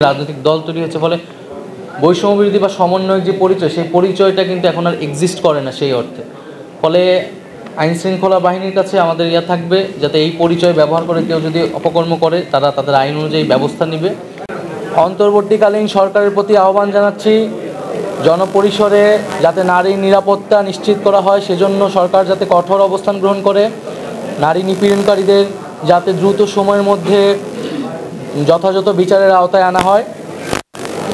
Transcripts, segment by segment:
রাজনৈতিক দল তৈরি হয়েছে ফলে বৈষম্য বিরোধী বা সমন্বয়ক যে পরিচয়, সেই পরিচয়টা কিন্তু এখন আর এক্সিস্ট করে না সেই অর্থে। ফলে আইনশৃঙ্খলা বাহিনীর কাছে আমাদের থাকবে যাতে এই পরিচয় ব্যবহার করে কেউ যদি অপকর্ম করে তারা তাদের আইন অনুযায়ী ব্যবস্থা নেবে। অন্তর্বর্তীকালীন সরকারের প্রতি আহ্বান জানাচ্ছি, জনপরিসরে যাতে নারীর নিরাপত্তা নিশ্চিত করা হয় সেজন্য সরকার যাতে কঠোর অবস্থান গ্রহণ করে, নারী নিপীড়নকারীদের যাতে দ্রুত সময়ের মধ্যে যথাযথ বিচারের আওতায় আনা হয়।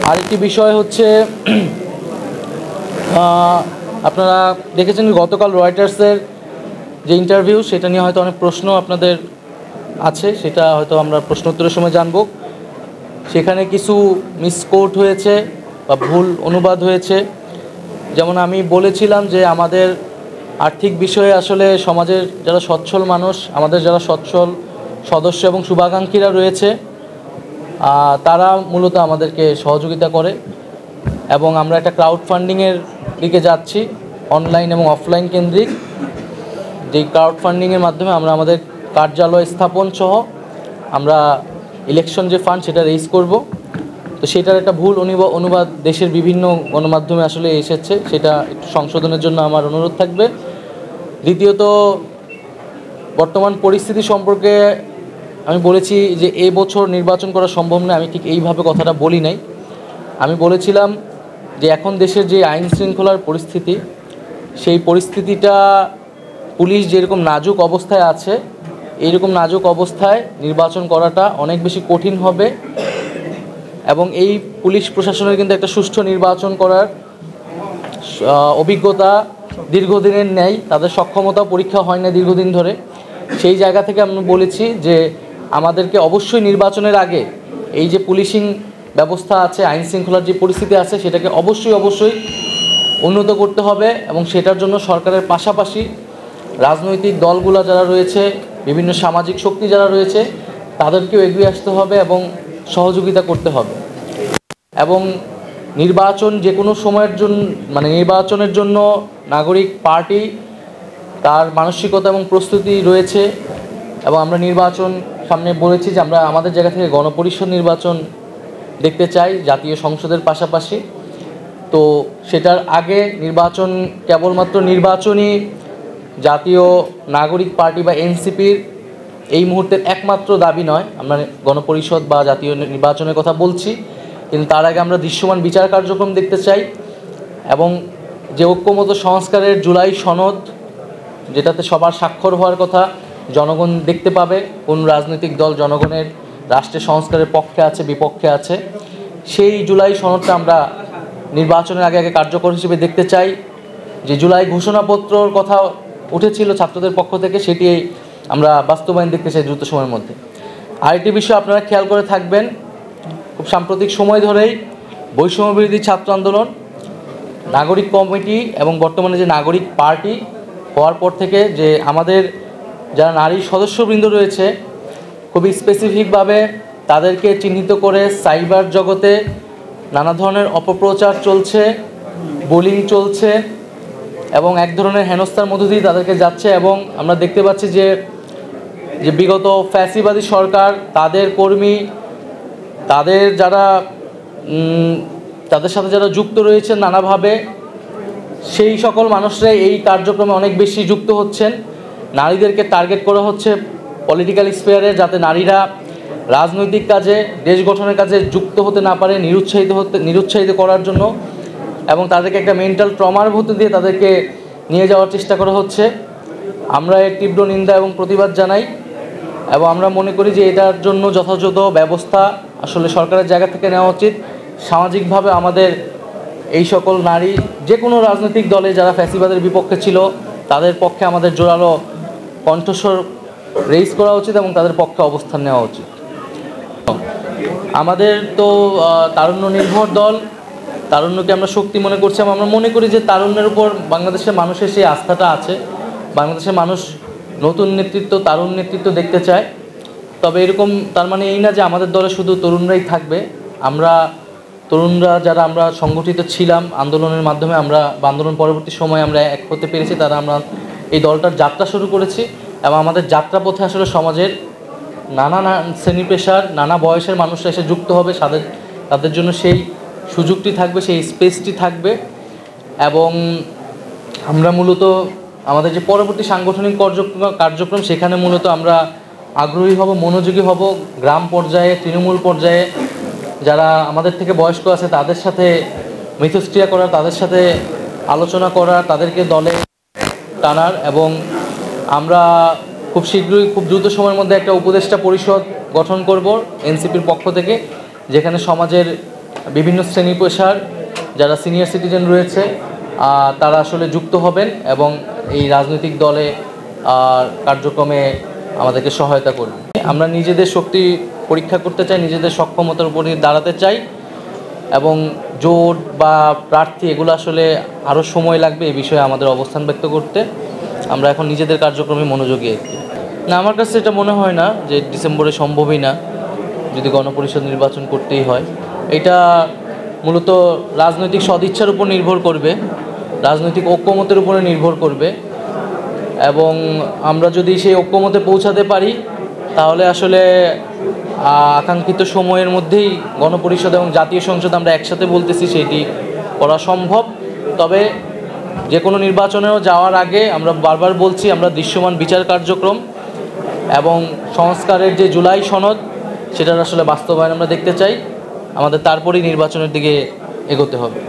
আরেকটি বিষয় হচ্ছে, আপনারা দেখেছেন গতকাল রয়টার্সের যে ইন্টারভিউ, সেটা নিয়ে হয়তো অনেক প্রশ্ন আপনাদের আছে, সেটা হয়তো আমরা প্রশ্নোত্তরের সময় জানব। সেখানে কিছু মিসকোট হয়েছে বা ভুল অনুবাদ হয়েছে। যেমন আমি বলেছিলাম যে আমাদের আর্থিক বিষয়ে আসলে সমাজের যারা সচ্ছল মানুষ, আমাদের যারা সচ্ছল সদস্য এবং শুভাকাঙ্ক্ষীরা রয়েছে, তারা মূলত আমাদেরকে সহযোগিতা করে এবং আমরা একটা ক্রাউড ফান্ডিংয়ের দিকে যাচ্ছি, অনলাইন এবং অফলাইন কেন্দ্রিক। যেই ক্রাউড ফান্ডিংয়ের মাধ্যমে আমরা আমাদের কার্যালয় স্থাপন সহ আমরা ইলেকশন যে ফান্ড সেটা রেইজ করব। তো সেটার একটা ভুল অনুবাদ দেশের বিভিন্ন গণমাধ্যমে আসলে এসেছে, সেটা একটু সংশোধনের জন্য আমার অনুরোধ থাকবে। দ্বিতীয়ত, বর্তমান পরিস্থিতি সম্পর্কে আমি বলেছি যে এবছর নির্বাচন করা সম্ভব নয়, আমি ঠিক এইভাবে কথাটা বলি নাই। আমি বলেছিলাম যে এখন দেশের যে আইন শৃঙ্খলার পরিস্থিতি, সেই পরিস্থিতিটা পুলিশ যেরকম নাজুক অবস্থায় আছে, এইরকম নাজুক অবস্থায় নির্বাচন করাটা অনেক বেশি কঠিন হবে এবং এই পুলিশ প্রশাসনের কিন্তু একটা সুষ্ঠু নির্বাচন করার অভিজ্ঞতা দীর্ঘদিনের নেই, তাদের সক্ষমতা পরীক্ষা হয় না দীর্ঘদিন ধরে। সেই জায়গা থেকে আমি বলেছি যে আমাদেরকে অবশ্যই নির্বাচনের আগে এই যে পুলিশিং ব্যবস্থা আছে, আইন শৃঙ্খলার যে পরিস্থিতি আছে, সেটাকে অবশ্যই উন্নত করতে হবে এবং সেটার জন্য সরকারের পাশাপাশি রাজনৈতিক দলগুলো যারা রয়েছে, বিভিন্ন সামাজিক শক্তি যারা রয়েছে, তাদেরকেও এগিয়ে আসতে হবে এবং সহযোগিতা করতে হবে। এবং নির্বাচন যে কোনো সময়ের জন্য, নির্বাচনের জন্য নাগরিক পার্টি তার মানসিকতা এবং প্রস্তুতি রয়েছে এবং আমরা নির্বাচন সামনে বলেছি যে আমরা আমাদের জায়গা থেকে গণপরিষদ নির্বাচন দেখতে চাই জাতীয় সংসদের পাশাপাশি। তো সেটার আগে নির্বাচন কেবলমাত্র নির্বাচনী জাতীয় নাগরিক পার্টি বা এনসিপির এই মুহূর্তের একমাত্র দাবি নয়। আমরা গণপরিষদ বা জাতীয় নির্বাচনের কথা বলছি, কিন্তু তার আগে আমরা দৃশ্যমান বিচার কার্যক্রম দেখতে চাই এবং যে ঐক্যমত্য সংস্কারের জুলাই সনদ, যেটাতে সবার স্বাক্ষর হওয়ার কথা, জনগণ দেখতে পাবে কোন রাজনৈতিক দল জনগণের রাষ্ট্রের সংস্কারের পক্ষে আছে বিপক্ষে আছে, সেই জুলাই সনদটা আমরা নির্বাচনের আগে কার্যকর হিসেবে দেখতে চাই। যে জুলাই ঘোষণাপত্রর কথা উঠেছিল ছাত্রদের পক্ষ থেকে, সেটি আমরা বাস্তবায়ন দেখতে চাই দ্রুত সময়ের মধ্যে। আরেকটি বিষয় আপনারা খেয়াল করে থাকবেন, খুব সাম্প্রতিক সময় ধরেই বৈষম্য বিরোধী ছাত্র আন্দোলন, নাগরিক কমিটি এবং বর্তমানে যে নাগরিক পার্টি হওয়ার পর থেকে যে আমাদের যারা নারী সদস্যবৃন্দ রয়েছে, খুবই স্পেসিফিকভাবে তাদেরকে চিহ্নিত করে সাইবার জগতে নানা ধরনের অপপ্রচার চলছে, বুলিং চলছে এবং এক ধরনের হেনস্থার মধ্য দিয়ে তাদেরকে যাচ্ছে। এবং আমরা দেখতে পাচ্ছি যে বিগত ফ্যাসিবাদী সরকার, তাদের কর্মী, তাদের সাথে যারা যুক্ত রয়েছেন নানাভাবে, সেই সকল মানুষরাই এই কার্যক্রমে অনেক বেশি যুক্ত হচ্ছেন। নারীদেরকে টার্গেট করা হচ্ছে পলিটিক্যাল স্পেয়ারে, যাতে নারীরা রাজনৈতিক কাজে, দেশ গঠনের কাজে যুক্ত হতে না পারে, নিরুৎসাহিত করার জন্য এবং তাদেরকে একটা মেন্টাল ট্রমার মধ্যে দিয়ে তাদেরকে নিয়ে যাওয়ার চেষ্টা করা হচ্ছে। আমরা এর তীব্র নিন্দা এবং প্রতিবাদ জানাই এবং আমরা মনে করি যে এটার জন্য যথাযথ ব্যবস্থা আসলে সরকারের জায়গা থেকে নেওয়া উচিত। সামাজিকভাবে আমাদের এই সকল নারী, যে কোনো রাজনৈতিক দলে যারা ফ্যাসিবাদের বিপক্ষে ছিল, তাদের পক্ষে আমাদের জোরালো কণ্ঠস্বর রেইজ করা উচিত এবং তাদের পক্ষে অবস্থান নেওয়া উচিত। আমাদের তো তারুণ্য নির্ভর দল, তারুণ্যকে আমরা শক্তি মনে করছি এবং আমরা মনে করি যে তারুণ্যের উপর বাংলাদেশের মানুষের সেই আস্থাটা আছে। বাংলাদেশের মানুষ নতুন নেতৃত্ব, তারুণ নেতৃত্ব দেখতে চায়। তবে এরকম তার মানে এই না যে আমাদের দলে শুধু তরুণরাই থাকবে। আমরা তরুণরা যারা আমরা সংগঠিত ছিলাম আন্দোলনের মাধ্যমে, আমরা আন্দোলন পরবর্তী সময়ে আমরা এক হতে পেরেছি, তারা আমরা এই দলটার যাত্রা শুরু করেছি এবং আমাদের যাত্রাপথে আসলে সমাজের নানা শ্রেণী পেশার, নানা বয়সের মানুষরা এসে যুক্ত হবে, তাদের জন্য সেই সুযোগটি থাকবে, সেই স্পেসটি থাকবে। এবং আমরা মূলত আমাদের যে পরবর্তী সাংগঠনিক কার্যক্রম সেখানে মূলত আমরা আগ্রহী হব, মনোযোগী হব। গ্রাম পর্যায়ে, তৃণমূল পর্যায়ে যারা আমাদের থেকে বয়স্ক আছে তাদের সাথে মিথস্ক্রিয়া করা, তাদের সাথে আলোচনা করা, তাদেরকে দলে টানার। এবং আমরা খুব শীঘ্রই, খুব দ্রুত সময়ের মধ্যে একটা উপদেষ্টা পরিষদ গঠন করব এনসিপির পক্ষ থেকে, যেখানে সমাজের বিভিন্ন শ্রেণী পেশার যারা সিনিয়র সিটিজেন রয়েছে তারা আসলে যুক্ত হবেন এবং এই রাজনৈতিক দলে কার্যক্রমে আমাদেরকে সহায়তা করবে। আমরা নিজেদের শক্তি পরীক্ষা করতে চাই, নিজেদের সক্ষমতার উপর দাঁড়াতে চাই এবং জোট বা প্রার্থী এগুলো আসলে আরও সময় লাগবে এই বিষয়ে আমাদের অবস্থান ব্যক্ত করতে। আমরা এখন নিজেদের কার্যক্রমে মনোযোগী আছি। না, আমার কাছে এটা মনে হয় না যে ডিসেম্বরে সম্ভবই না, যদি গণপরিষদ নির্বাচন করতেই হয়। এটা মূলত রাজনৈতিক সদিচ্ছার উপর নির্ভর করবে, রাজনৈতিক ঐক্যমতের উপরে নির্ভর করবে। এবং আমরা যদি সেই ঐক্যমতে পৌঁছাতে পারি তাহলে আসলে আকাঙ্ক্ষিত সময়ের মধ্যেই গণপরিষদ এবং জাতীয় সংসদ আমরা একসাথে বলতেছি সেটি করা সম্ভব। তবে যে কোনো নির্বাচনেও যাওয়ার আগে আমরা বারবার বলছি, আমরা দৃশ্যমান বিচার কার্যক্রম এবং সংস্কারের যে জুলাই সনদ সেটার আসলে বাস্তবায়ন আমরা দেখতে চাই। আমাদের তারপরেই নির্বাচনের দিকে এগোতে হবে।